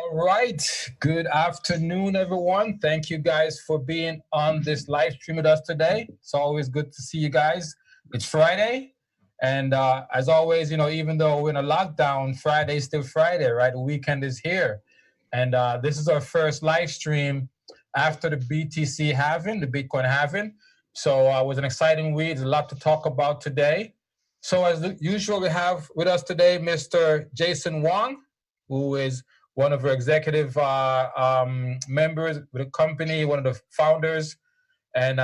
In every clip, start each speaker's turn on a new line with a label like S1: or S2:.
S1: All right. Good afternoon, everyone. Thank you guys for being on this live stream with us today. It's always good to see you guys. It's Friday. And as always, even though we're in a lockdown, Friday is still Friday, right? The weekend is here. And this is our first live stream after the BTC halving, the Bitcoin halving. So it was an exciting week. There's a lot to talk about today. So as usual, we have with us today Mr. Jason Wong, who is one of our executive members with the company, one of the founders, and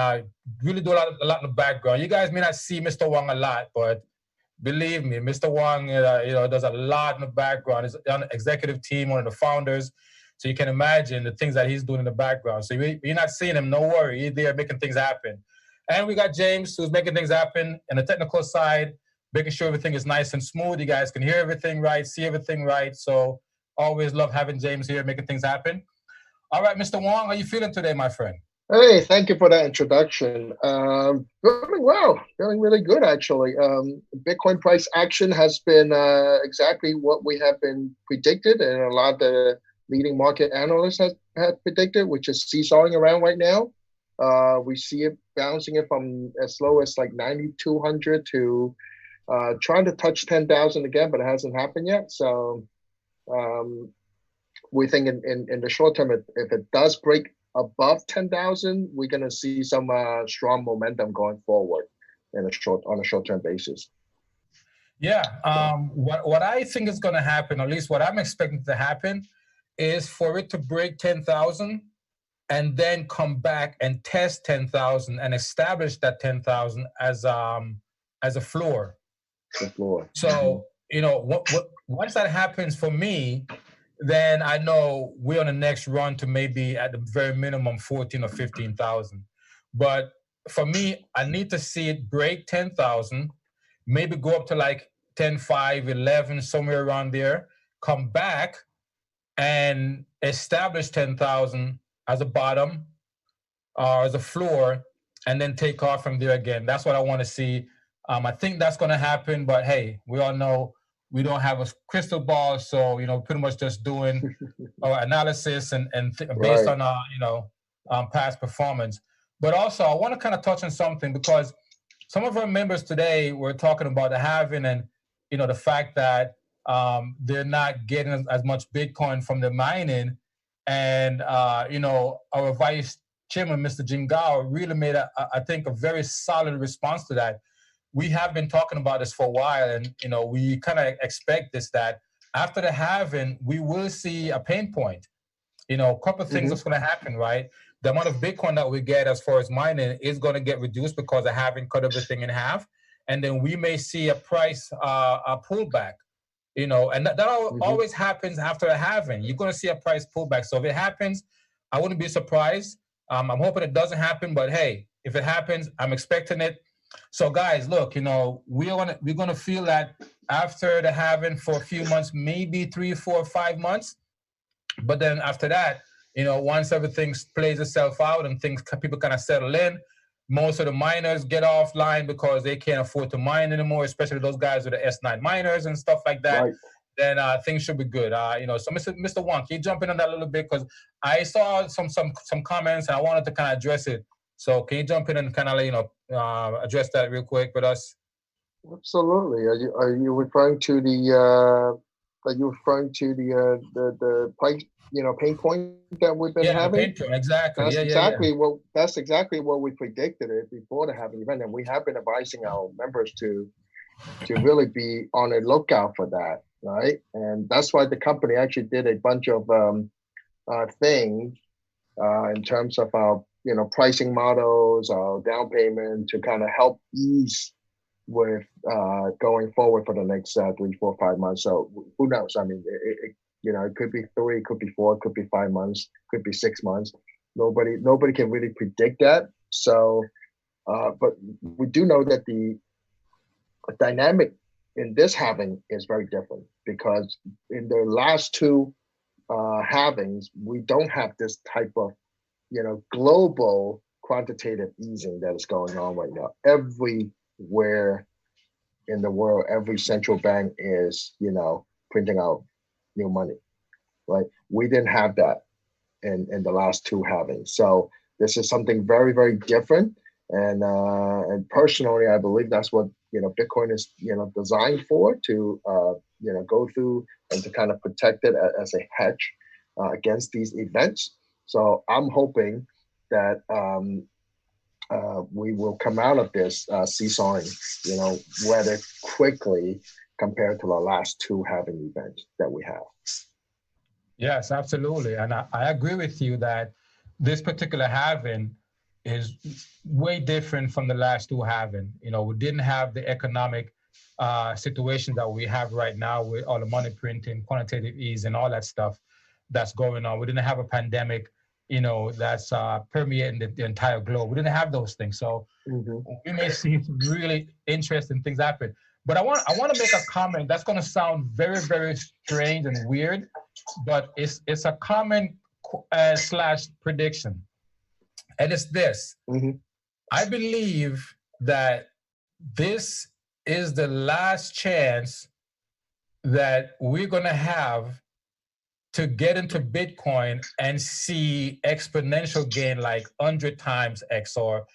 S1: really do a lot in the background. You guys may not see Mr. Wong a lot, but believe me, Mr. Wong, does a lot in the background. He's on the executive team, one of the founders. So you can imagine the things that he's doing in the background. So you're not seeing him, no worry. He's there making things happen. And we got James, who's making things happen in the technical side, making sure everything is nice and smooth. You guys can hear everything right, see everything right. So always love having James here, making things happen. All right, Mr. Wong, how are you feeling today, my friend?
S2: Hey, thank you for that introduction. Feeling well, feeling really good, actually. Bitcoin price action has been exactly what we have been predicted, and a lot of the leading market analysts have predicted, which is seesawing around right now. We see it bouncing it from as low as like 9,200 to trying to touch 10,000 again, but it hasn't happened yet. So we think in the short term, if it does break above 10,000, we're going to see some strong momentum going forward on a short-term basis.
S1: Yeah. What I think is going to happen, at least what I'm expecting to happen, is for it to break 10,000 and then come back and test 10,000 and establish that 10,000 as a floor.
S2: The floor.
S1: So, once that happens for me, then I know we're on the next run to maybe at the very minimum 14 or 15,000. But for me, I need to see it break 10,000, maybe go up to like 10.5, 11, somewhere around there, come back and establish 10,000 as a bottom or as a floor, and then take off from there again. That's what I want to see. I think that's going to happen, but hey, we all know we don't have a crystal ball, so pretty much just doing our analysis and based
S2: Right.
S1: on past performance. But also, I want to kind of touch on something because some of our members today were talking about the halving and the fact that they're not getting as much Bitcoin from the mining, and our vice chairman, Mr. Jingao, really made I think a very solid response to that. We have been talking about this for a while, and we kind of expect this, that after the halving, we will see a pain point. A couple of things that's going to happen, right? The amount of Bitcoin that we get as far as mining is going to get reduced because of having cut everything in half, and then we may see a price a pullback. And that always happens after a halving. You're going to see a price pullback. So if it happens, I wouldn't be surprised. I'm hoping it doesn't happen, but hey, if it happens, I'm expecting it. So guys, look, we're gonna feel that after the halving for a few months, maybe 3, 4, 5 months. But then after that, once everything plays itself out and people kind of settle in, most of the miners get offline because they can't afford to mine anymore, especially those guys with the S9 miners and stuff like that.
S2: Right.
S1: Then things should be good. So Mr. Wong, can you jump in on that a little bit? Because I saw some comments and I wanted to kind of address it. So can you jump in and kind of address that real quick with us?
S2: Absolutely. Are you referring to the price pain point that we've been having?
S1: Pain point, exactly.
S2: That's exactly what we predicted it before the halving event, and we have been advising our members to really be on a lookout for that, right? And that's why the company actually did a bunch of things in terms of our pricing models, our down payment to kind of help ease with going forward for the next 3, 4, 5 months. So who knows? I mean, it could be 3, it could be 4, it could be 5 months, could be 6 months. Nobody can really predict that. So, but we do know that the dynamic in this halving is very different because in the last 2 halvings, we don't have this type of global quantitative easing that is going on right now. Everywhere in the world, every central bank is, printing out new money. right? We didn't have that in the last two halvings. So this is something very, very different. And personally, I believe that's what Bitcoin is designed for, to go through and to kind of protect it as a hedge against these events. So I'm hoping that we will come out of this seesawing, rather quickly compared to the last two halving events that we have.
S1: Yes, absolutely. And I agree with you that this particular halving is way different from the last two halving. We didn't have the economic situation that we have right now with all the money printing, quantitative ease, and all that stuff that's going on. We didn't have a pandemic, that's permeating the entire globe. We didn't have those things. So we may see some really interesting things happen. But I want to make a comment that's going to sound very, very strange and weird, but it's a comment / prediction. And it's this. I believe that this is the last chance that we're going to have to get into Bitcoin and see exponential gain like 100 times X or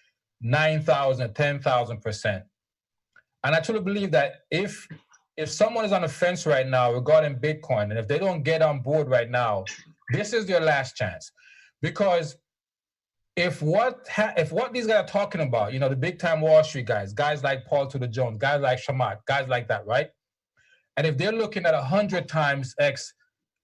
S1: 9,000, 10,000%. And I truly believe that if someone is on the fence right now regarding Bitcoin, and if they don't get on board right now, this is your last chance. Because if what these guys are talking about, the big time Wall Street guys like Paul Tudor Jones, guys like Shamat, guys like that, right? And if they're looking at 100 times X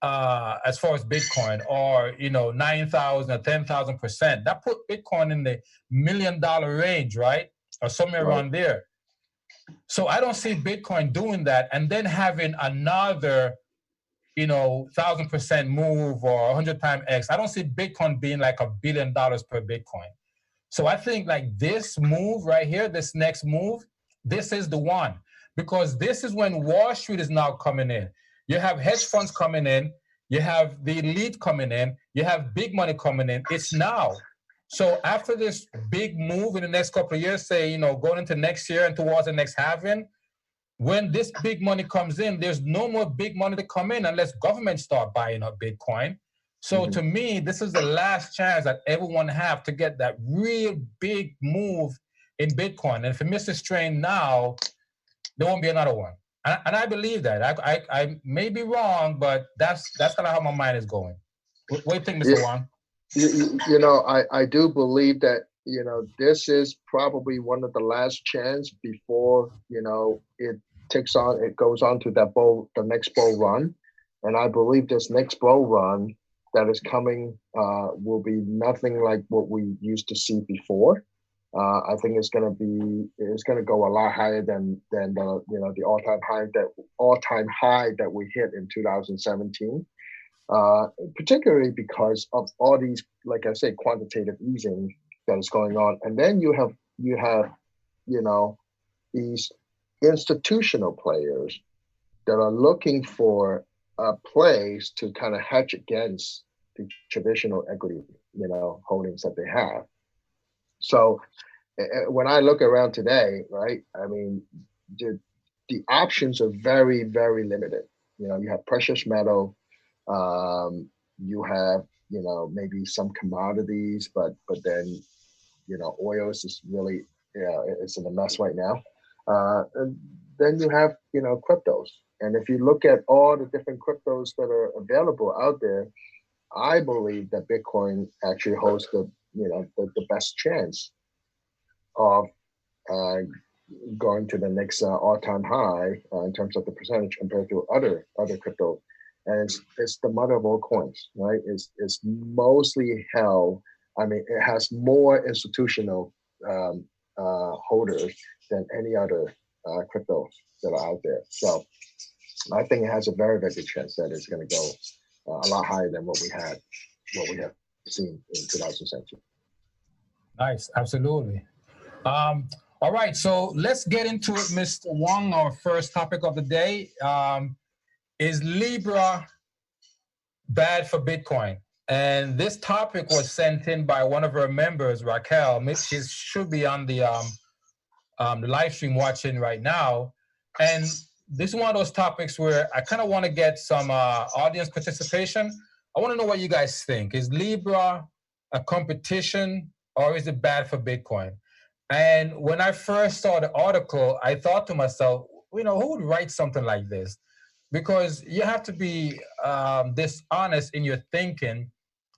S1: as far as Bitcoin, or 9,000 or 10,000%, that put Bitcoin in the $1 million range, right? Or somewhere around there. So I don't see Bitcoin doing that and then having another 1,000% move or 100 times X. I don't see Bitcoin being like $1 billion per Bitcoin. So I think like this move right here, this next move, this is the one, because this is when Wall Street is now coming in. You have hedge funds coming in, you have the elite coming in, you have big money coming in. It's now. So after this big move in the next couple of years, say, going into next year and towards the next halving, when this big money comes in, there's no more big money to come in unless governments start buying up Bitcoin. So to me, this is the last chance that everyone have to get that real big move in Bitcoin. And if it misses train now, there won't be another one. And I believe that. I may be wrong, but that's kind of how my mind is going. What do you think, Mr. Wang?
S2: I do believe that, this is probably one of the last chance before, it goes on to the next bull run. And I believe this next bull run that is coming will be nothing like what we used to see before. I think it's going to go a lot higher than the all-time high that we hit in 2017. Particularly because of all these, like I say, quantitative easing that is going on. And then you have these institutional players that are looking for a place to kind of hedge against the traditional equity, holdings that they have. So when I look around today, right, I mean, the options are very, very limited. You have precious metal, you have, maybe some commodities, but then, oils is really, it's in a mess right now. And then you have, cryptos. And if you look at all the different cryptos that are available out there, I believe that Bitcoin actually holds the best chance of going to the next all-time high in terms of the percentage compared to other crypto. And it's the mother of all coins, right? It's mostly held. I mean, it has more institutional holders than any other cryptos that are out there. So I think it has a very, very good chance that it's going to go a lot higher than what we have seen in 2017.
S1: Nice, absolutely. All right, so let's get into it, Mr. Wang. Our first topic of the day is Libra bad for Bitcoin? And this topic was sent in by one of our members, Raquel. She should be on the live stream watching right now. And this is one of those topics where I kind of want to get some audience participation. I want to know what you guys think. Is Libra a competition or is it bad for Bitcoin? And when I first saw the article, I thought to myself, who would write something like this? Because you have to be dishonest in your thinking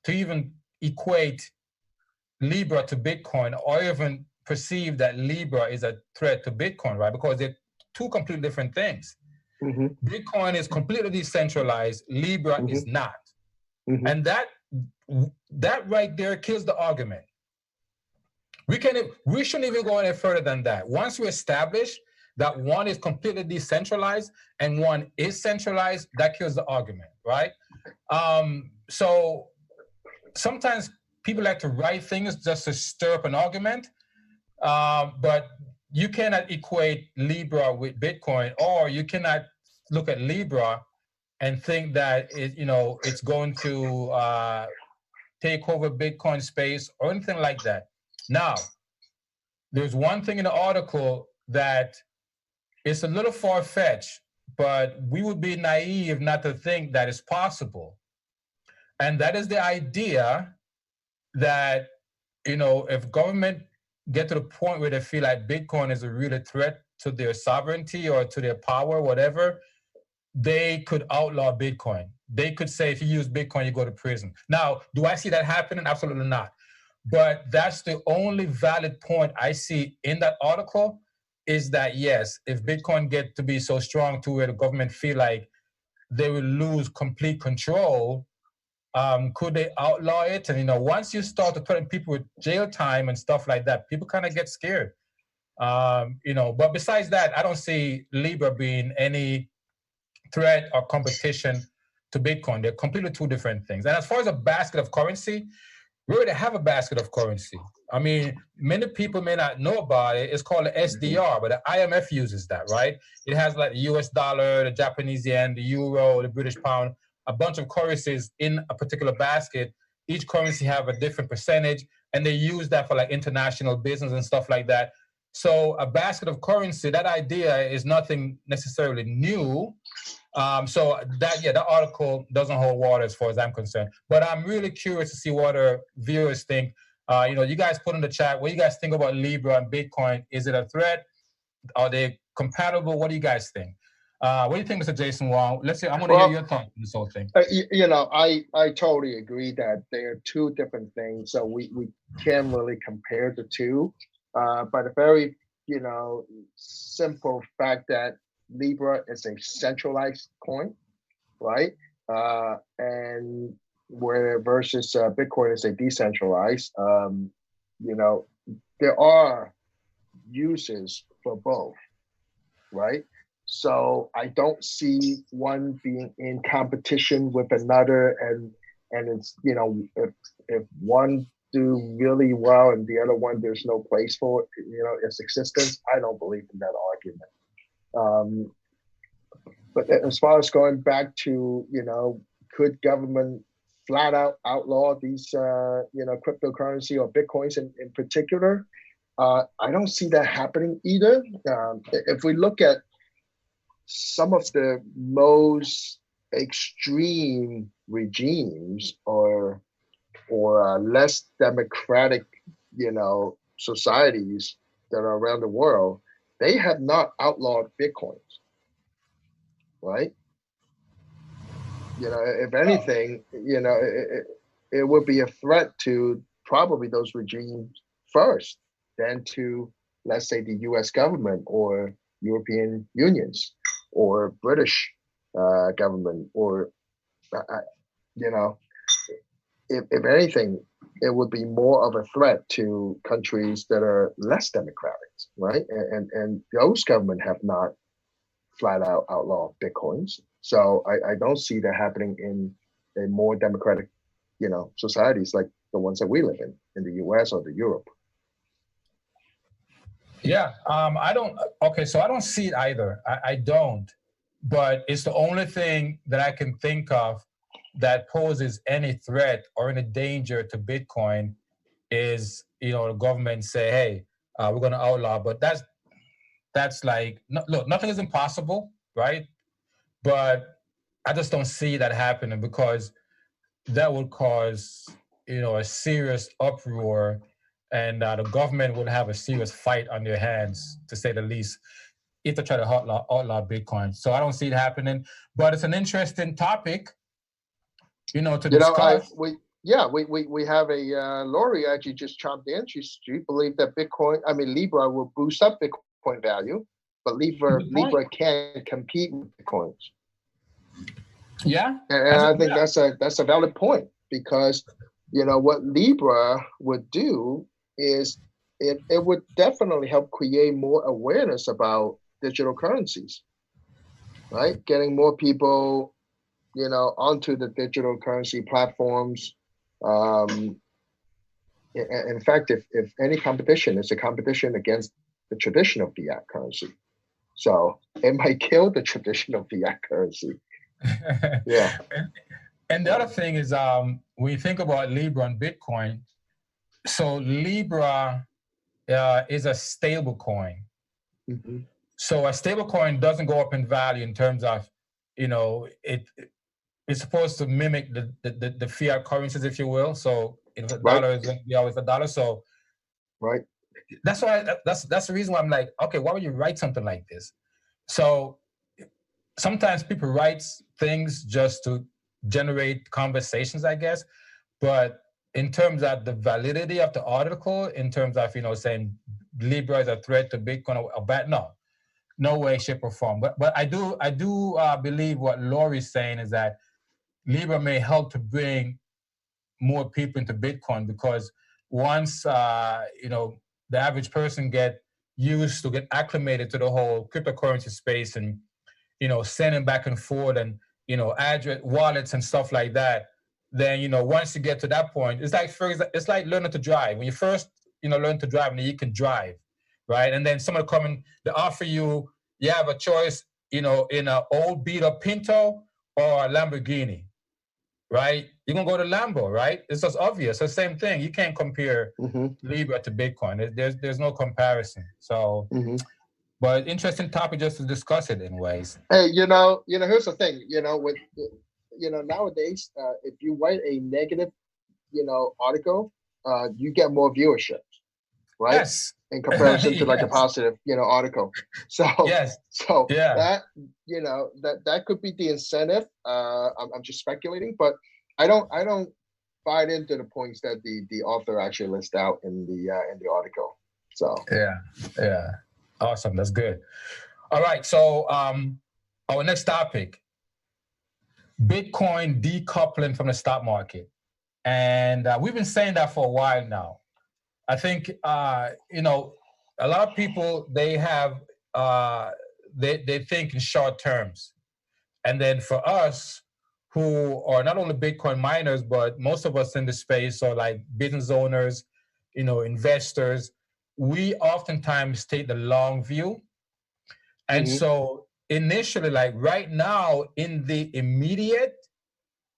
S1: to even equate Libra to Bitcoin or even perceive that Libra is a threat to Bitcoin, right? Because they're two completely different things.
S2: Mm-hmm.
S1: Bitcoin is completely decentralized. Libra is not. And that right there kills the argument. We shouldn't even go any further than that. Once we establish that one is completely decentralized and one is centralized, that kills the argument, right? So sometimes people like to write things just to stir up an argument, but you cannot equate Libra with Bitcoin, or you cannot look at Libra and think that it's going to take over Bitcoin space or anything like that. Now, there's one thing in the article that is a little far-fetched, but we would be naive not to think that it's possible. And that is the idea that, if government get to the point where they feel like Bitcoin is a real threat to their sovereignty or to their power, whatever, they could outlaw Bitcoin. They could say, if you use Bitcoin, you go to prison. Now, do I see that happening? Absolutely not. But that's the only valid point I see in that article, is that, yes, if Bitcoin get to be so strong to where the government feel like they will lose complete control, could they outlaw it? And, once you start to threaten people with jail time and stuff like that, people kind of get scared. But besides that, I don't see Libra being any threat or competition to Bitcoin. They're completely two different things. And as far as a basket of currency, we already have a basket of currency. I mean, many people may not know about it. It's called the SDR, but the IMF uses that, right? It has like the US dollar, the Japanese yen, the euro, the British pound, a bunch of currencies in a particular basket. Each currency have a different percentage, and they use that for like international business and stuff like that. So a basket of currency, that idea is nothing necessarily new. So that article doesn't hold water as far as I'm concerned. But I'm really curious to see what our viewers think. You guys put in the chat, what do you guys think about Libra and Bitcoin? Is it a threat? Are they compatible? What do you guys think? What do you think, Mr. Jason Wong? Let's see. I'm going to hear your thoughts on this whole thing.
S2: I totally agree that they are two different things. So we can't really compare the two. But a very, simple fact that Libra is a centralized coin, right? And where versus Bitcoin is a decentralized. There are uses for both, right? So I don't see one being in competition with another, and it's if one do really well and the other one there's no place for its existence, I don't believe in that argument. But as far as going back to could government flat out outlaw these cryptocurrency or Bitcoins in particular, I don't see that happening either. If we look at some of the most extreme regimes or less democratic, societies that are around the world, they have not outlawed Bitcoins, right? If anything, it would be a threat to probably those regimes first, than to, let's say, the U.S. government or European unions or British government, or if anything, it would be more of a threat to countries that are less democratic, right? And those governments have not flat out outlawed Bitcoins. So I don't see that happening in a more democratic, societies like the ones that we live in the US or the Europe.
S1: Yeah, I don't. Okay, so I don't see it either. I don't. But it's the only thing that I can think of that poses any threat or any danger to Bitcoin is, the government say, hey, we're going to outlaw. But that's like, look, nothing is impossible. right? But I just don't see that happening because that would cause, a serious uproar, and the government would have a serious fight on their hands, to say the least, if they try to outlaw Bitcoin. So I don't see it happening. But it's an interesting topic, to discuss.
S2: We have a Lori actually just chimed in. She believed that Libra will boost up Bitcoin value, but Libra can't compete with Bitcoins.
S1: Yeah,
S2: and I think that's a valid point, because what Libra would do is it would definitely help create more awareness about digital currencies, right? Getting more people onto the digital currency platforms. In fact, if any competition, it's a competition against the traditional fiat currency. So it might kill the traditional fiat currency. Yeah.
S1: And the other thing is, when you think about Libra and Bitcoin, so Libra is a stable coin.
S2: Mm-hmm.
S1: So a stable coin doesn't go up in value in terms of, it's supposed to mimic the fiat currencies, if you will. So if a dollar is going to be always a dollar. So
S2: right.
S1: That's why that's the reason why I'm like, okay, why would you write something like this? So sometimes people write things just to generate conversations, I guess. But in terms of the validity of the article, in terms of, saying Libra is a threat to Bitcoin or bad, no way, shape, or form. But I do believe what Lori's saying is that Libra may help to bring more people into Bitcoin, because once the average person get acclimated to the whole cryptocurrency space, and sending back and forth, and address wallets and stuff like that, then once you get to that point, it's like learning to drive. When you first learn to drive, and you can drive, right? And then someone they offer you have a choice, in an old beat up Pinto or a Lamborghini, right? You're gonna go to Lambo, right? It's just obvious. It's the same thing. You can't compare Libra to Bitcoin. There's no comparison. So, but interesting topic just to discuss it in ways.
S2: Hey, here's the thing. With nowadays, if you write a negative, article, you get more viewership, right?
S1: Yes.
S2: In comparison to like a positive, article. So
S1: yes.
S2: So that that could be the incentive. I'm just speculating, but I don't buy into the points that the author actually lists out in the article. So
S1: yeah, awesome. That's good. All right. So our next topic: Bitcoin decoupling from the stock market, and we've been saying that for a while now. I think a lot of people, they have they think in short terms, and then for us who are not only Bitcoin miners, but most of us in the space are like business owners, investors. We oftentimes take the long view, and so initially, like right now, in the immediate,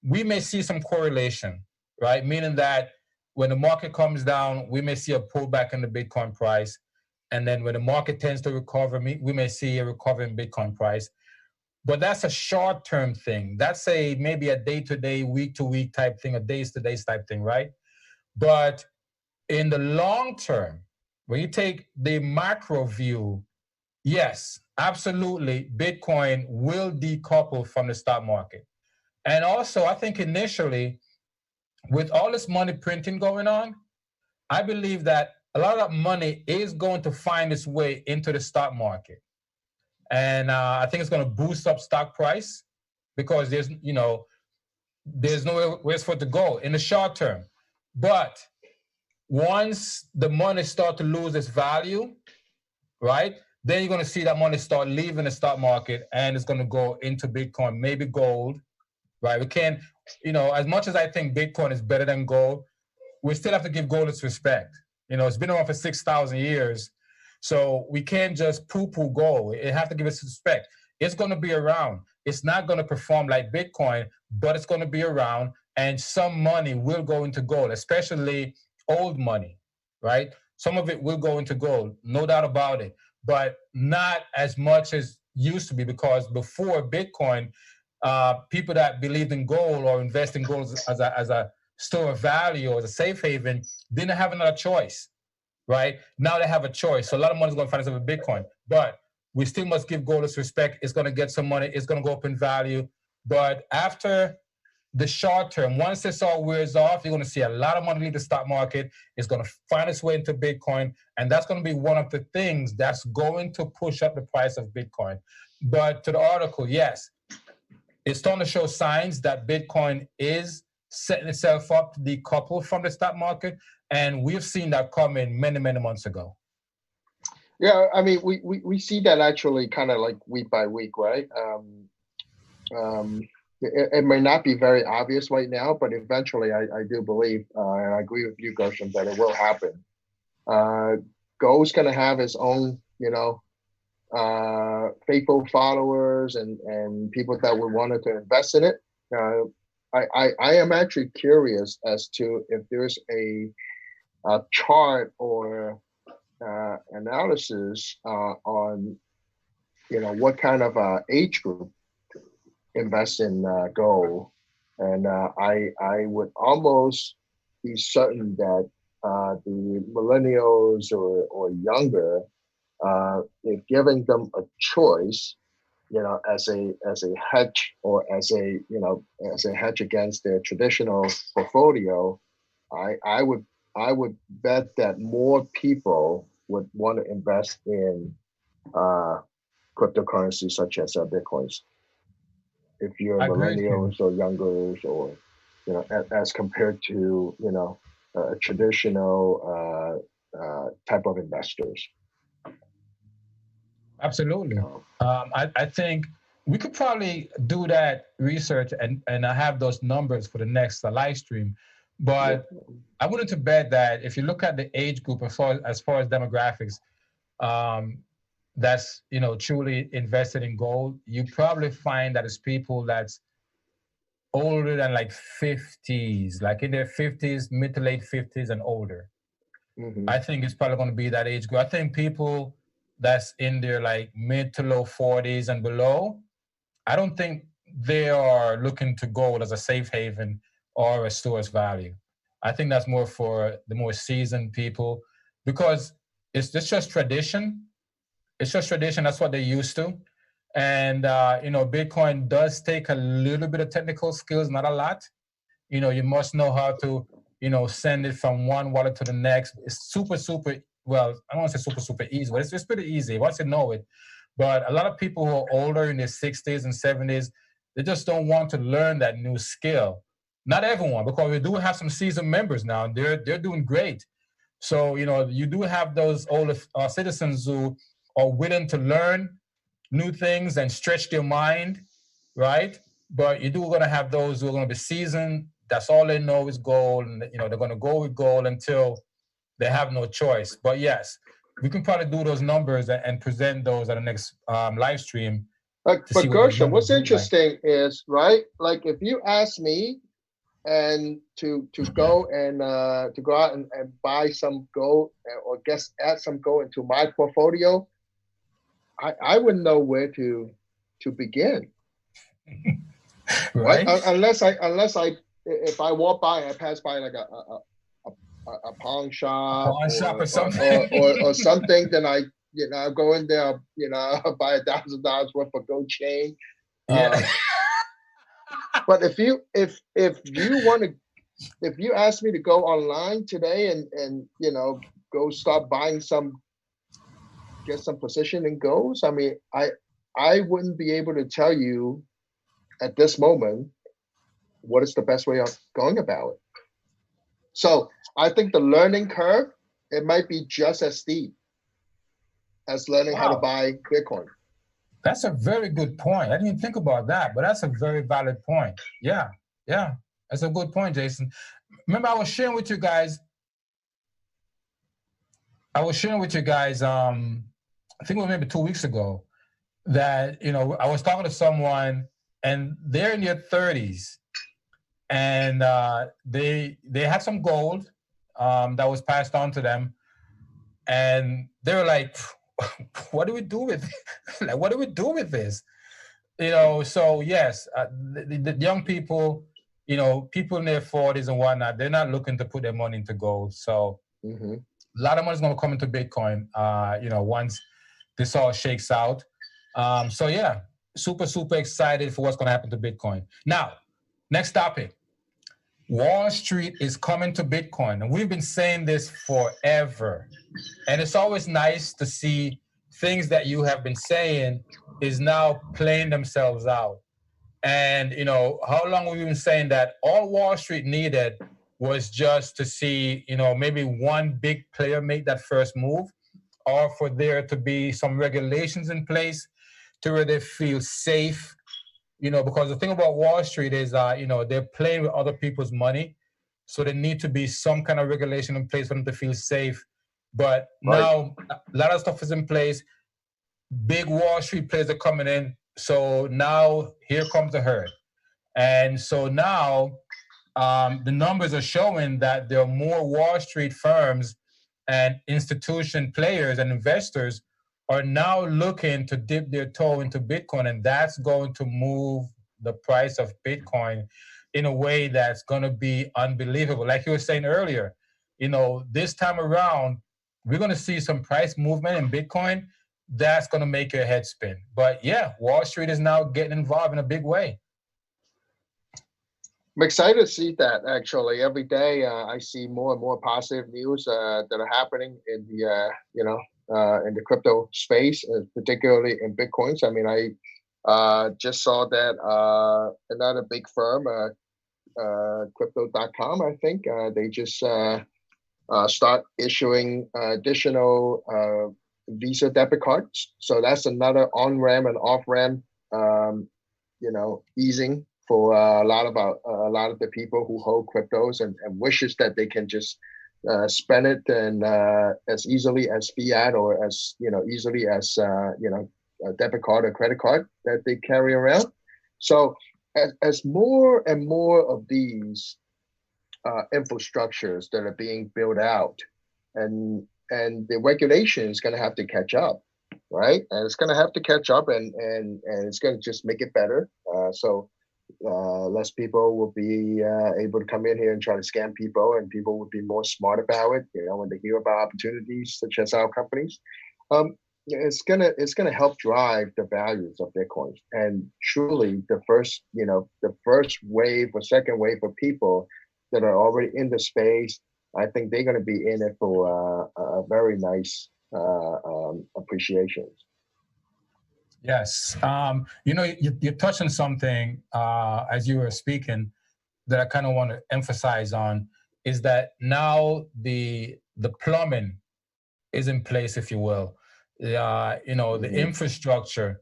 S1: we may see some correlation, right? Meaning that when the market comes down, we may see a pullback in the Bitcoin price. And then when the market tends to recover, we may see a recovery in Bitcoin price. But that's a short-term thing. That's maybe a day-to-day, week-to-week type thing, a days-to-day type thing, right? But in the long term, when you take the macro view, yes, absolutely, Bitcoin will decouple from the stock market. And also, I think initially, with all this money printing going on, I believe that a lot of that money is going to find its way into the stock market. And I think it's going to boost up stock price, because there's nowhere for it to go in the short term. But once the money start to lose its value, right, then you're going to see that money start leaving the stock market, and it's going to go into Bitcoin, maybe gold, right? We can't, as much as I think Bitcoin is better than gold, we still have to give gold its respect. It's been around for 6,000 years. So we can't just poo-poo gold. It has to give it respect. It's going to be around. It's not going to perform like Bitcoin, but it's going to be around, and some money will go into gold, especially old money, right? Some of it will go into gold, no doubt about it, but not as much as used to be, because before Bitcoin, people that believed in gold or invest in gold as a store of value or as a safe haven didn't have another choice, right? Now they have a choice. So a lot of money is going to find itself in Bitcoin, but we still must give gold its respect. It's going to get some money. It's going to go up in value. But after the short term, once this all wears off, you're going to see a lot of money leave the stock market. It's going to find its way into Bitcoin. And that's going to be one of the things that's going to push up the price of Bitcoin. But to the article, yes, it's starting to show signs that Bitcoin is setting itself up to decouple from the stock market. And we've seen that coming many, many months ago.
S2: Yeah, I mean, we see that actually kind of like week by week, right? It may not be very obvious right now, but eventually I do believe, and I agree with you, Gersham, that it will happen. Go's going to have its own, faithful followers and people that would want to invest in it. I am actually curious as to if there's a chart or analysis on, what kind of age group invest in gold, and I would almost be certain that the millennials or younger, if giving them a choice, as a hedge or as a hedge against their traditional portfolio, I would bet that more people would want to invest in cryptocurrencies such as Bitcoins. If you're millennials or youngers, or as compared to traditional type of investors.
S1: Absolutely. I think we could probably do that research and have those numbers for the next live stream. But I wanted to bet that if you look at the age group as far as demographics, that's truly invested in gold, you probably find that it's people that's older than like 50s, like in their 50s, mid to late 50s and older. Mm-hmm. I think it's probably going to be that age group. I think people that's in their like mid to low 40s and below, I don't think they are looking to gold as a safe haven or a store's value. I think that's more for the more seasoned people, because it's just tradition. It's just tradition. That's what they're used to. And, Bitcoin does take a little bit of technical skills, not a lot. You must know how to, send it from one wallet to the next. It's super, well, I don't want to say super easy, but it's pretty easy once you know it. But a lot of people who are older in their 60s and 70s, they just don't want to learn that new skill. Not everyone, because we do have some seasoned members now, and they're doing great. So, you do have those older citizens who are willing to learn new things and stretch their mind, right? But you do going to have those who are going to be seasoned. That's all they know is gold, and they're going to go with gold until they have no choice. But yes, we can probably do those numbers and present those at the next live stream.
S2: But Gersham, what's interesting is, right? Like if you ask me and to go and to go out and buy some gold or add some gold into my portfolio, I wouldn't know where to begin. Right? Unless if I walk by, I pass by like a pawn shop,
S1: or something,
S2: or something, then I go in there, buy $1,000 worth of gold chain.
S1: Yeah.
S2: But if you ask me to go online today and go start buying get some position in golds, I mean, I wouldn't be able to tell you at this moment what is the best way of going about it. So I think the learning curve, it might be just as steep as learning how to buy Bitcoin.
S1: That's a very good point. I didn't even think about that, but that's a very valid point. Yeah. That's a good point, Jason. Remember, I was sharing with you guys, I think it was maybe 2 weeks ago, that, I was talking to someone and they're in their 30s, and they had some gold that was passed on to them, and they were like, what do we do with like what do we do with this? So yes, the young people, people in their 40s and whatnot, they're not looking to put their money into gold. So
S2: Mm-hmm.
S1: a lot of money is going to come into Bitcoin, once this all shakes out. So yeah, super, super excited for what's going to happen to Bitcoin. Now, next topic. Wall Street is coming to Bitcoin. And we've been saying this forever. And it's always nice to see things that you have been saying is now playing themselves out. And, how long have we been saying that all Wall Street needed was just to see, maybe one big player make that first move, or for there to be some regulations in place to where they feel safe, because the thing about Wall Street is, they're playing with other people's money. So there need to be some kind of regulation in place for them to feel safe. But now a lot of stuff is in place. Big Wall Street players are coming in. So now here comes the herd. And so now the numbers are showing that there are more Wall Street firms and institution players and investors are now looking to dip their toe into Bitcoin, and that's going to move the price of Bitcoin in a way that's going to be unbelievable. Like you were saying earlier, this time around, we're going to see some price movement in Bitcoin that's going to make your head spin. But yeah, Wall Street is now getting involved in a big way.
S2: I'm excited to see that. Actually, every day I see more and more positive news that are happening in the in the crypto space, particularly in Bitcoins. I mean, I just saw that another big firm, Crypto.com, I think they just start issuing additional Visa debit cards. So that's another on-ramp and off-ramp, easing for a lot of the people who hold cryptos and wishes that they can just spend it and as easily as fiat or as easily as a debit card or credit card that they carry around. So as more and more of these infrastructures that are being built out, and the regulation is going to have to catch up, right? And it's going to have to catch up, and it's going to just make it better. So less people will be able to come in here and try to scam people, and people will be more smart about it. When they hear about opportunities such as our companies, it's gonna help drive the values of Bitcoin. And truly, the first wave or second wave of people that are already in the space, I think they're going to be in it for a very nice appreciation.
S1: Yes. You touched on something as you were speaking that I kind of want to emphasize on, is that now the plumbing is in place, if you will. The infrastructure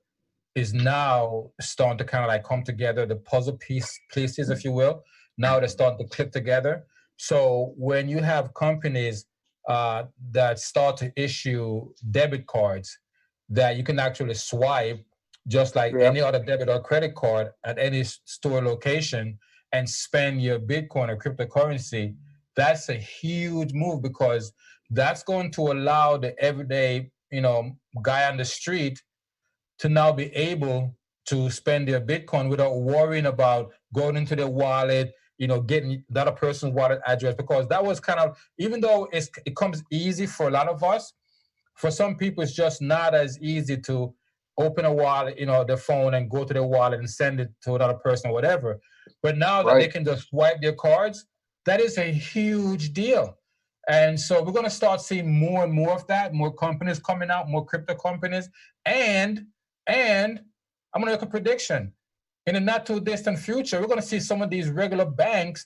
S1: is now starting to kind of like come together, the puzzle pieces, if you will. Now they're starting to click together. So when you have companies that start to issue debit cards that you can actually swipe just like any other debit or credit card at any store location and spend your Bitcoin or cryptocurrency, that's a huge move, because that's going to allow the everyday, guy on the street to now be able to spend their Bitcoin without worrying about going into their wallet, getting that other person's wallet address, because that was kind of, even though it comes easy for a lot of us, for some people it's just not as easy to open a wallet, their phone, and go to their wallet and send it to another person or whatever. But now that they can just swipe their cards, that is a huge deal. And so we're going to start seeing more and more of that, more companies coming out, more crypto companies. And I'm going to make a prediction. In the not too distant future, we're going to see some of these regular banks,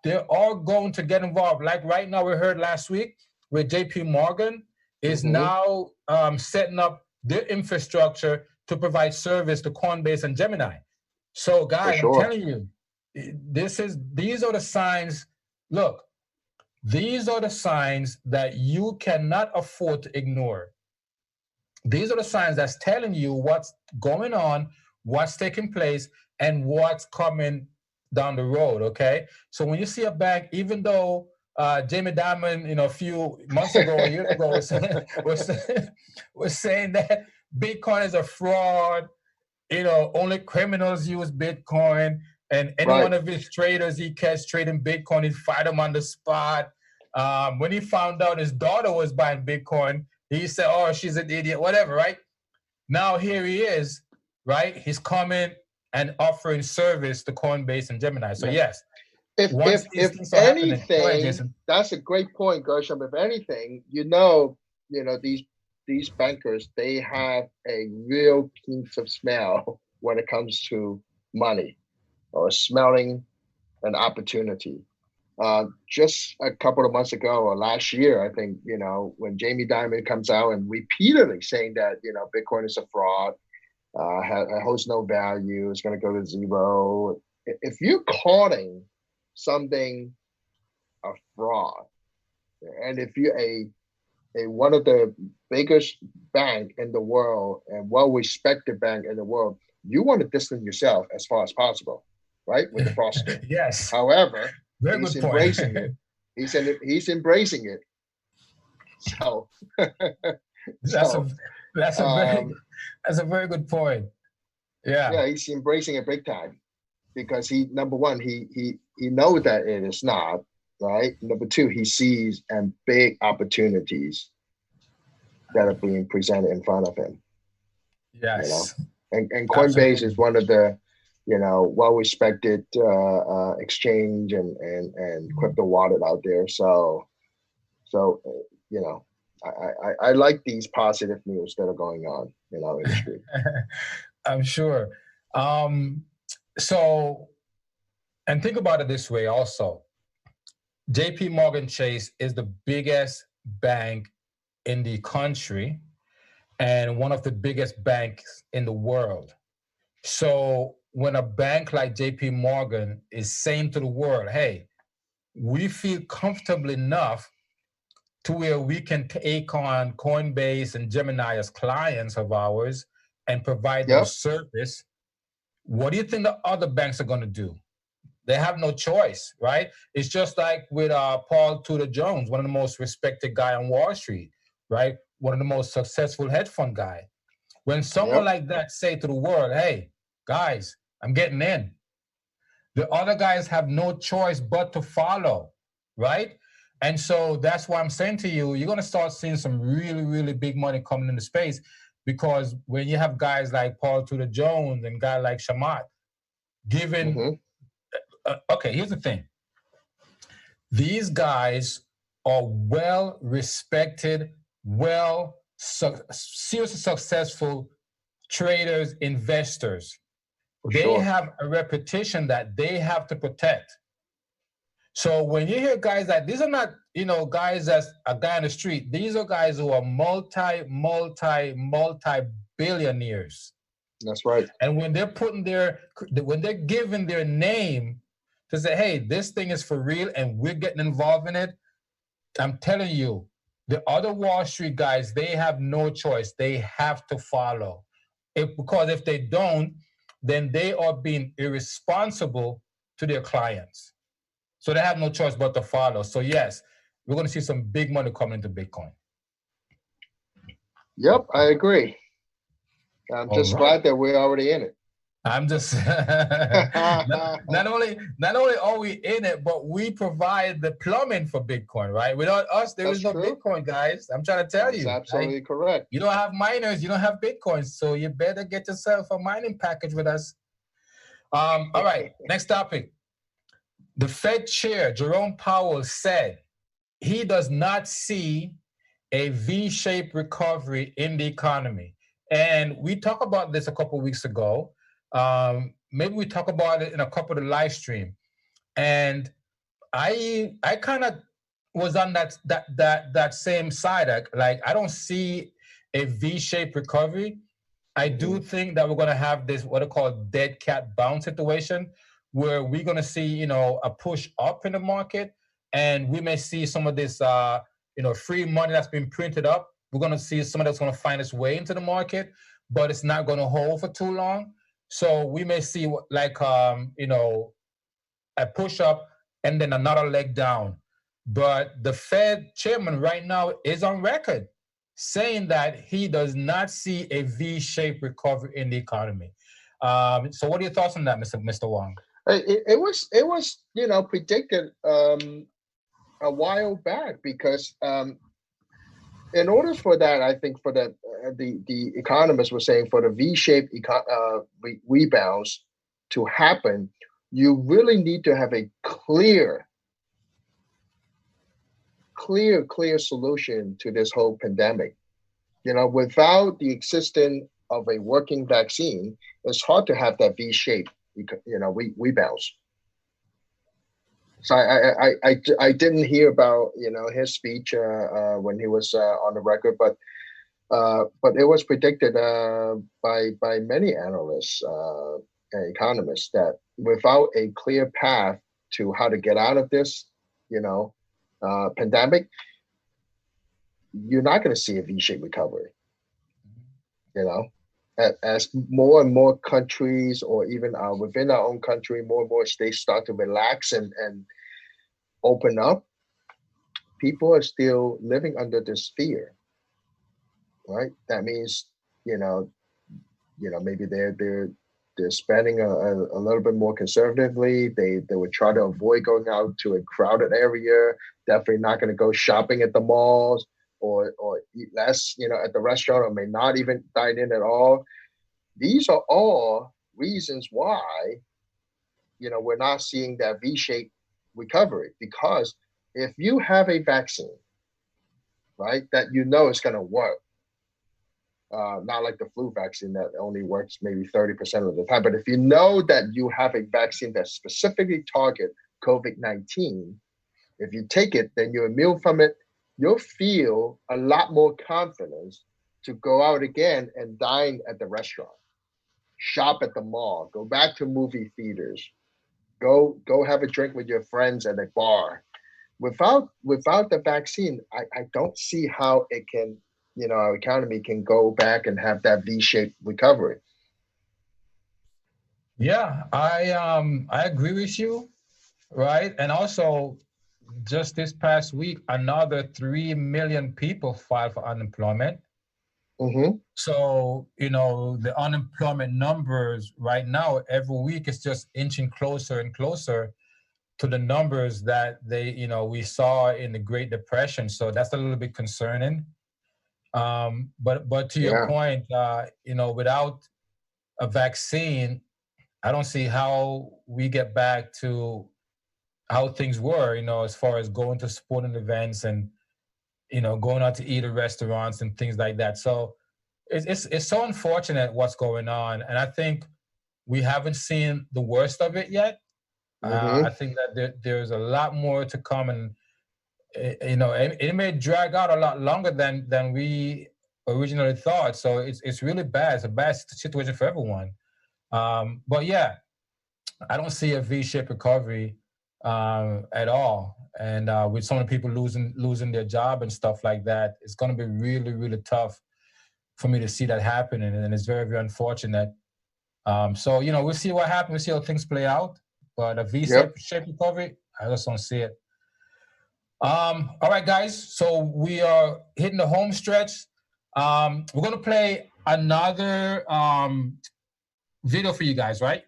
S1: they're all going to get involved. Like right now, we heard last week where JP Morgan is now setting up their infrastructure to provide service to Coinbase and Gemini. So guys, I'm telling you, these are the signs. Look, these are the signs that you cannot afford to ignore. These are the signs that's telling you what's going on, what's taking place, and what's coming down the road, okay? So when you see a bank, even though Jamie Dimon, a few months ago or years ago was saying that Bitcoin is a fraud. Only criminals use Bitcoin, and any
S2: Right.
S1: one of his traders he catch trading Bitcoin, he'd fight him on the spot. When he found out his daughter was buying Bitcoin, he said, "Oh, she's an idiot," whatever, right? Now here he is, right? He's coming and offering service to Coinbase and Gemini. So yes, once these
S2: If
S1: things are happening, go ahead,
S2: anything,
S1: Jason.
S2: that's a great point, Gersham. If anything, these bankers, they have a real keen of smell when it comes to money or smelling an opportunity. Just a couple of months ago or last year, I think, when Jamie Dimon comes out and repeatedly saying that, Bitcoin is a fraud, holds no value, it's going to go to zero. If you're calling something a fraud, and if you're a one of the biggest bank in the world and well-respected bank in the world, you want to distance yourself as far as possible, right? With the fraudster.
S1: Yes.
S2: However,
S1: very
S2: he's
S1: good point.
S2: embracing it. He's embracing it. So,
S1: that's a very good point.
S2: Yeah, he's embracing it big time because he, number one, he knows that it is not, right? Number two, he sees and big opportunities that are being presented in front of him.
S1: Yes.
S2: And Coinbase is one of the, well-respected exchange and crypto wallet out there. So I like these positive news that are going on in our industry.
S1: I'm sure. So, and think about it this way also. JP Morgan Chase is the biggest bank in the country and one of the biggest banks in the world. So when a bank like JP Morgan is saying to the world, hey, we feel comfortable enough to where we can take on Coinbase and Gemini as clients of ours and provide them service, what do you think the other banks are going to do? They have no choice, right? It's just like with Paul Tudor Jones, one of the most respected guy on Wall Street, right? One of the most successful hedge fund guy. When someone like that say to the world, hey, guys, I'm getting in, the other guys have no choice but to follow, right? And so that's why I'm saying to you, you're going to start seeing some really, really big money coming into space, because when you have guys like Paul Tudor Jones and guy like Shamat giving, okay, here's the thing. These guys are well-respected, seriously successful traders, investors. They have a reputation that they have to protect. So when you hear guys like, these are not, guys that's a guy on the street. These are guys who are multi-billionaires.
S2: That's right.
S1: And when they're giving their name to say, hey, this thing is for real and we're getting involved in it, I'm telling you, the other Wall Street guys, they have no choice. They have to follow. Because if they don't, then they are being irresponsible to their clients. So they have no choice but to follow. So yes, we're going to see some big money coming into Bitcoin.
S2: Yep, I agree. I'm just glad that we're already in it.
S1: I'm just not only are we in it, but we provide the plumbing for Bitcoin, right? Without us, there is no Bitcoin, guys. I'm trying to tell you.
S2: That's absolutely correct.
S1: You don't have miners, you don't have Bitcoin, so you better get yourself a mining package with us. All right, next topic. The Fed chair, Jerome Powell, said he does not see a V-shaped recovery in the economy. And we talked about this a couple of weeks ago. Maybe we talk about it in a couple of the live stream. And I kind of was on that same side. I don't see a V-shaped recovery. I do think that we're going to have this what I call dead cat bounce situation, where we're going to see a push up in the market, and we may see some of this free money that's been printed up. We're going to see some of that's going to find its way into the market, but it's not going to hold for too long. So we may see a push up and then another leg down. But the Fed chairman right now is on record saying that he does not see a V-shaped recovery in the economy. So what are your thoughts on that, Mr. Wong?
S2: It was predicted a while back, because in order for that, I think for the economists were saying, for the V-shaped rebounds to happen, you really need to have a clear solution to this whole pandemic. Without the existence of a working vaccine, it's hard to have that V-shape, rebounds. So I didn't hear about his speech when he was on the record, but it was predicted by many analysts and economists that without a clear path to how to get out of this, pandemic, you're not going to see a V-shaped recovery. As more and more countries, or even within our own country, more and more states start to relax and open up, people are still living under this fear, right? That means, maybe they're spending a little bit more conservatively. They would try to avoid going out to a crowded area. Definitely not going to go shopping at the malls, or eat less, at the restaurant, or may not even dine in at all. These are all reasons why, we're not seeing that V-shaped recovery. Because if you have a vaccine, right, that it's going to work, not like the flu vaccine that only works maybe 30% of the time, but if you know that you have a vaccine that specifically target COVID-19, if you take it, then you're immune from it, you'll feel a lot more confidence to go out again and dine at the restaurant, shop at the mall, go back to movie theaters, go have a drink with your friends at a bar. Without the vaccine, I don't see how it can, our economy can go back and have that V-shaped recovery.
S1: Yeah, I agree with you, right? And also, just this past week, another 3 million people filed for unemployment.
S2: Mm-hmm.
S1: So, the unemployment numbers right now, every week, is just inching closer and closer to the numbers that we saw in the Great Depression. So that's a little bit concerning. But to your point, without a vaccine, I don't see how we get back to how things were, as far as going to sporting events and, going out to eat at restaurants and things like that. So it's so unfortunate what's going on. And I think we haven't seen the worst of it yet.
S2: Mm-hmm.
S1: I think that there's a lot more to come, and it may drag out a lot longer than we originally thought. So it's really bad. It's a bad situation for everyone. But yeah, I don't see a V-shaped recovery at all. And with so many people losing their job and stuff like that, it's going to be really, really tough for me to see that happening, and it's very, very unfortunate. So we'll see what happens. We'll see how things play out. But a V-shaped recovery, I just don't see it. All right, guys. So we are hitting the home stretch. We're going to play another video for you guys, right?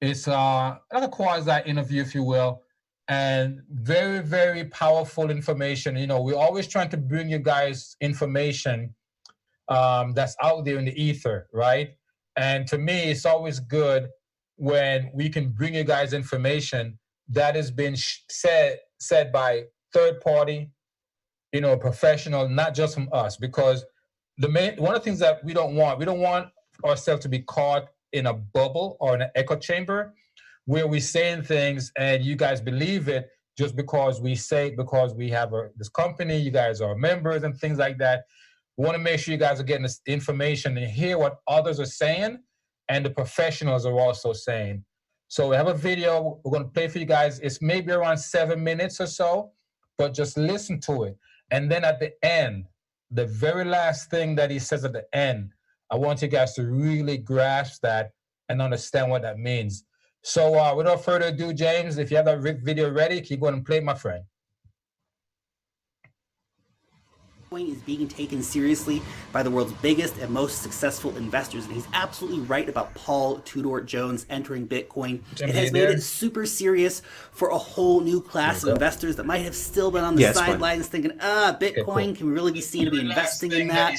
S1: It's like a quasi interview, if you will, and very, very powerful information. We're always trying to bring you guys information that's out there in the ether, right? And to me, it's always good when we can bring you guys information that has been said by third party, professional, not just from us. Because one of the things that we don't want ourselves to be caught in a bubble or in an echo chamber where we're saying things and you guys believe it just because we say, because we have this company, you guys are members and things like that. We want to make sure you guys are getting this information and hear what others are saying and the professionals are also saying. So we have a video we're going to play for you guys. It's maybe around 7 minutes or so, but just listen to it. And then at the end, the very last thing that he says at the end, I want you guys to really grasp that and understand what that means. So without further ado, James, if you have that video ready, keep going and play, my friend.
S3: Bitcoin is being taken seriously by the world's biggest and most successful investors, and he's absolutely right about Paul Tudor Jones entering Bitcoin. It has made it super serious for a whole new class of investors that might have still been on the sidelines thinking, Bitcoin, can we really be seen to be investing in that?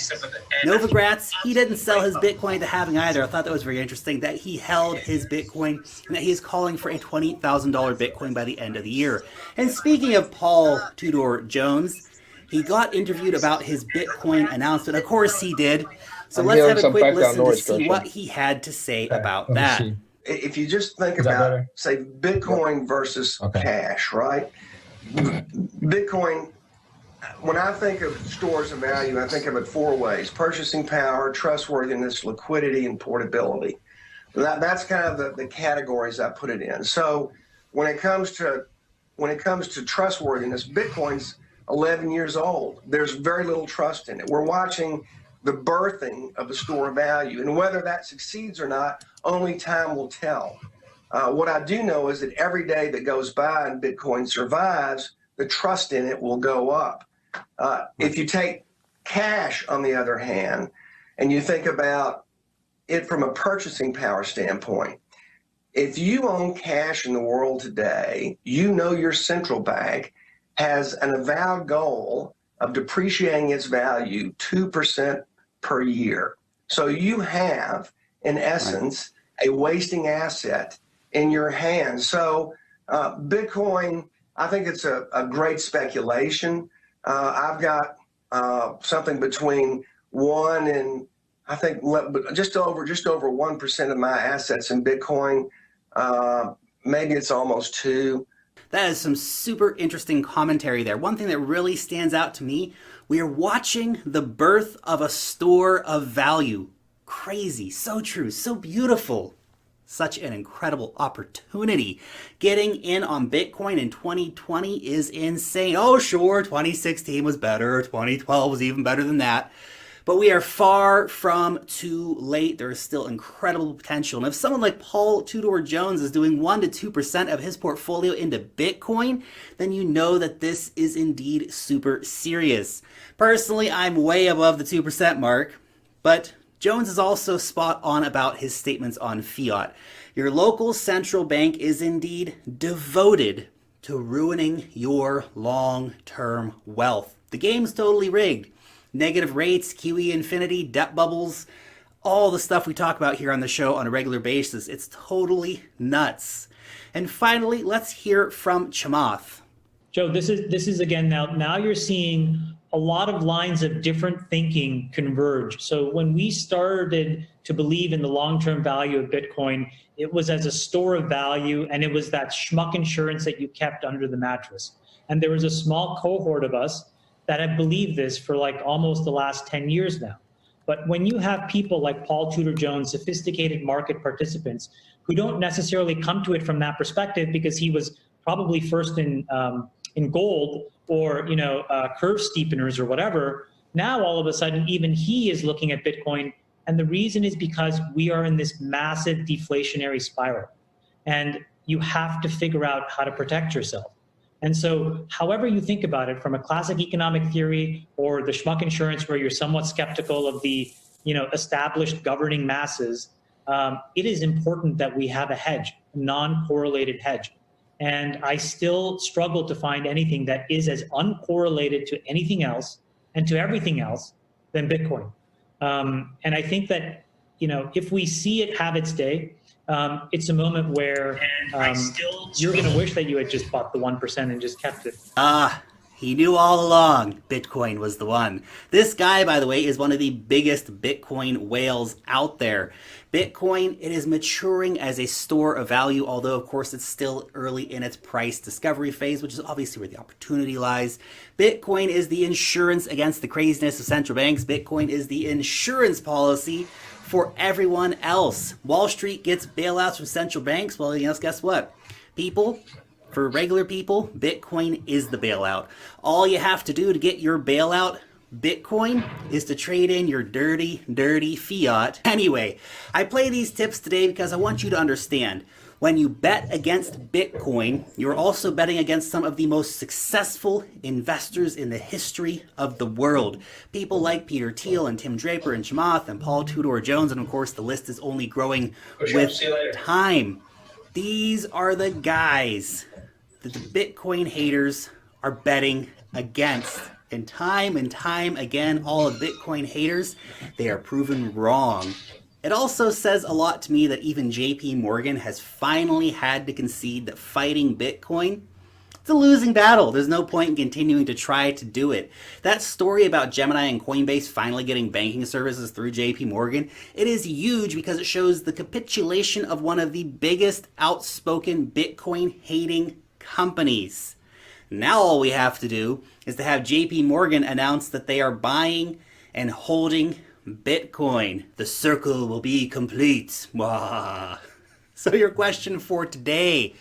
S3: Novogratz, he didn't sell his Bitcoin to halving either. I thought that was very interesting that he held his Bitcoin and that he is calling for a $20,000 Bitcoin by the end of the year. And speaking of Paul Tudor Jones, he got interviewed about his Bitcoin announcement. Of course he did. So let's have a quick listen to see what he had to say about that.
S4: If you just think about, say, Bitcoin versus cash, right? Bitcoin, when I think of stores of value, I think of it four ways: purchasing power, trustworthiness, liquidity, and portability. That's kind of the categories I put it in. So when it comes to trustworthiness, Bitcoin's 11 years old. There's very little trust in it. We're watching the birthing of a store of value, and whether that succeeds or not, only time will tell. What I do know is that every day that goes by and Bitcoin survives, the trust in it will go up. If you take cash, on the other hand, and you think about it from a purchasing power standpoint, if you own cash in the world today, you know your central bank has an avowed goal of depreciating its value 2% per year. So you have, in essence, a wasting asset in your hands. So Bitcoin, I think it's a great speculation. I've got something between 1 and I think just over 1% of my assets in Bitcoin. Maybe it's almost 2.
S3: That is some super interesting commentary there. One thing that really stands out to me, we are watching the birth of a store of value. Crazy, so true, so beautiful. Such an incredible opportunity. Getting in on Bitcoin in 2020 is insane. Oh sure, 2016 was better, 2012 was even better than that. But we are far from too late. There is still incredible potential. And if someone like Paul Tudor Jones is doing 1% to 2% of his portfolio into Bitcoin, then you know that this is indeed super serious. Personally, I'm way above the 2% mark, but Jones is also spot on about his statements on fiat. Your local central bank is indeed devoted to ruining your long-term wealth. The game's totally rigged. Negative rates, QE infinity, debt bubbles, all the stuff we talk about here on the show on a regular basis. It's totally nuts. And finally, let's hear from Chamath.
S5: Joe, this is again, now you're seeing a lot of lines of different thinking converge. So when we started to believe in the long-term value of Bitcoin, it was as a store of value, and it was that schmuck insurance that you kept under the mattress. And there was a small cohort of us that have believed this for like almost the last 10 years now. But when you have people like Paul Tudor Jones, sophisticated market participants, who don't necessarily come to it from that perspective because he was probably first in gold or curve steepeners or whatever, now all of a sudden even he is looking at Bitcoin. And the reason is because we are in this massive deflationary spiral. And you have to figure out how to protect yourself. And so however you think about it, from a classic economic theory or the schmuck insurance where you're somewhat skeptical of the established governing masses, it is important that we have a hedge, a non-correlated hedge. And I still struggle to find anything that is as uncorrelated to anything else and to everything else than Bitcoin. And I think that, if we see it have its day, it's a moment where you're going to wish that you had just bought the 1% and just kept it.
S3: He knew all along Bitcoin was the one. This guy, by the way, is one of the biggest Bitcoin whales out there. Bitcoin, it is maturing as a store of value, although, of course, it's still early in its price discovery phase, which is obviously where the opportunity lies. Bitcoin is the insurance against the craziness of central banks. Bitcoin is the insurance policy for everyone else. Wall Street gets bailouts from central banks. Well, guess what? For regular people, Bitcoin is the bailout. All you have to do to get your bailout Bitcoin is to trade in your dirty, dirty fiat. Anyway, I play these tips today because I want you to understand. When you bet against Bitcoin, you're also betting against some of the most successful investors in the history of the world. People like Peter Thiel and Tim Draper and Chamath and Paul Tudor Jones, and of course the list is only growing with time. These are the guys that the Bitcoin haters are betting against. And time again, all of Bitcoin haters, they are proven wrong. It also says a lot to me that even JP Morgan has finally had to concede that fighting Bitcoin, it's a losing battle. There's no point in continuing to try to do it. That story about Gemini and Coinbase finally getting banking services through JP Morgan, it is huge because it shows the capitulation of one of the biggest outspoken Bitcoin hating companies. Now all we have to do is to have JP Morgan announce that they are buying and holding Bitcoin. The circle will be complete. Wah. So your question for today,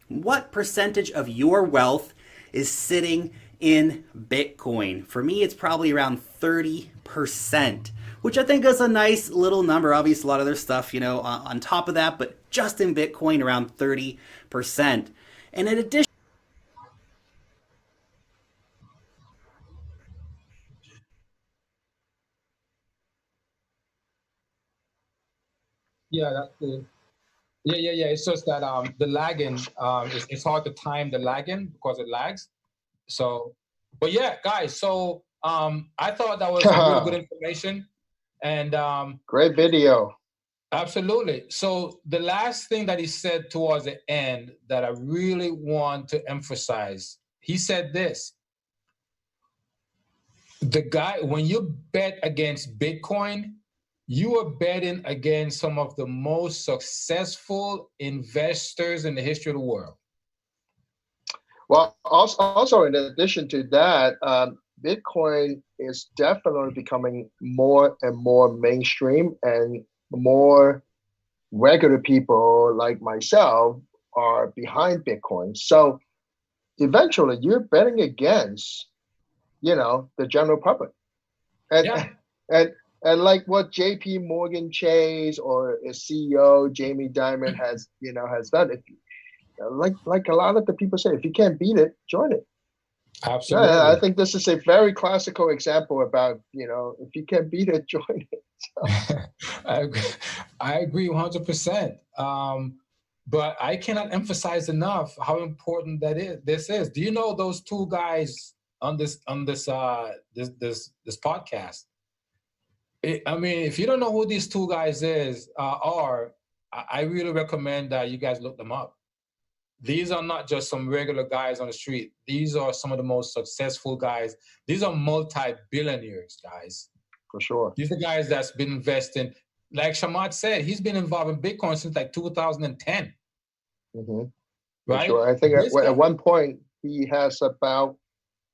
S3: what percentage of your wealth is sitting in Bitcoin? For me, it's probably around 30%, which I think is a nice little number. Obviously, a lot of other stuff, on top of that, but just in Bitcoin, around 30%. And in addition,
S1: Yeah, that's the. Yeah. It's just that the lagging, it's hard to time the lagging because it lags. So, but yeah, guys. So I thought that was some really good information, and
S2: great video.
S1: Absolutely. So the last thing that he said towards the end that I really want to emphasize, he said this: the guy, when you bet against Bitcoin, you are betting against some of the most successful investors in the history of the world.
S2: Well, also in addition to that, Bitcoin is definitely becoming more and more mainstream, and more regular people like myself are behind Bitcoin. So eventually you're betting against, the general public. And like what JP Morgan Chase or its CEO Jamie Dimon has done, like a lot of the people say, if you can't beat it, join it.
S1: Absolutely.
S2: Yeah, I think this is a very classical example about, if you can't beat it, join it. So.
S1: I agree 100%. But I cannot emphasize enough how important this is. Do you know those two guys on this podcast? If you don't know who these two guys are, I really recommend that you guys look them up. These are not just some regular guys on the street. These are some of the most successful guys. These are multi-billionaires, guys.
S2: For sure.
S1: These are guys that's been investing. Like Chamath said, he's been involved in Bitcoin since like 2010.
S2: Mm-hmm.
S1: Right?
S2: Sure. I think at one point he has about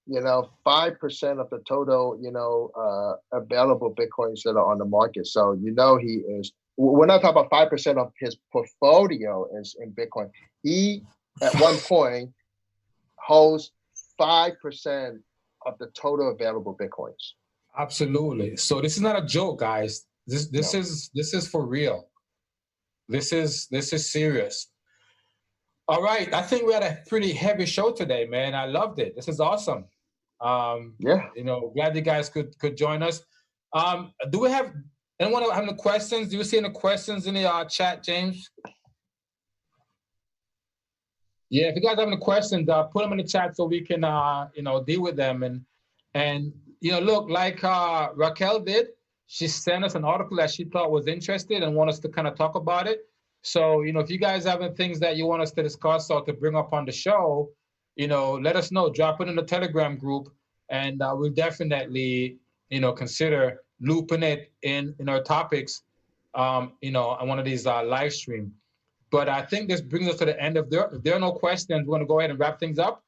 S2: 5% of the total, available Bitcoins that are on the market. So, he is, we're not talking about 5% of his portfolio is in Bitcoin. He, at one point, holds 5% of the total available Bitcoins.
S1: Absolutely. So this is not a joke, guys. This is for real. This is serious. All right. I think we had a pretty heavy show today, man. I loved it. This is awesome. Glad you guys could join us. Do we have anyone have any questions? Do you see any questions in the chat, James? Yeah, if you guys have any questions, put them in the chat so we can deal with them. And look, like Raquel did, she sent us an article that she thought was interesting and want us to kind of talk about it. So, if you guys have any things that you want us to discuss or to bring up on the show, let us know. Drop it in the Telegram group, and we'll definitely, consider looping it in our topics, on one of these live streams. But I think this brings us to the end of if there are no questions, we're going to go ahead and wrap things up.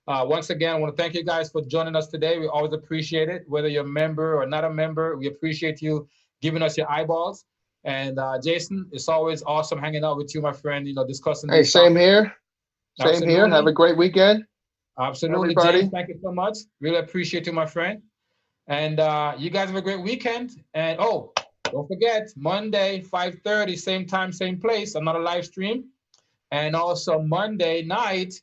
S1: Once again, I want to thank you guys for joining us today. We always appreciate it, whether you're a member or not a member. We appreciate you giving us your eyeballs. And Jason, it's always awesome hanging out with you, my friend, discussing.
S2: Hey, same here. Same here. Have a great weekend.
S1: Absolutely, everybody. James, thank you so much. Really appreciate you, my friend. And you guys have a great weekend. And don't forget, Monday, 5:30, same time, same place, another live stream. And also Monday night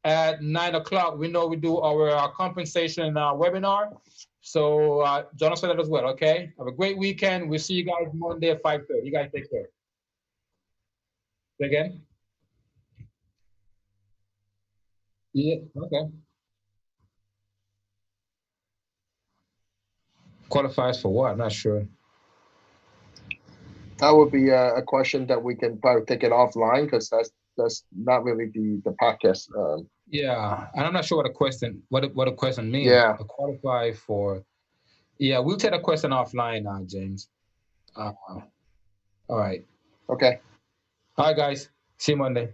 S1: at 9 o'clock, we know we do our compensation webinar. So join us for that as well, okay? Have a great weekend. We'll see you guys Monday at 5:30. You guys take care. Say again? Yeah, okay. Qualifies for what? I'm not sure.
S2: That would be a question that we can probably take it offline, because that's not really the podcast.
S1: Yeah, and I'm not sure what a question means.
S2: Yeah.
S1: To qualify for. Yeah, we'll take a question offline now, James. All right.
S2: Okay.
S1: All right, guys. See you Monday.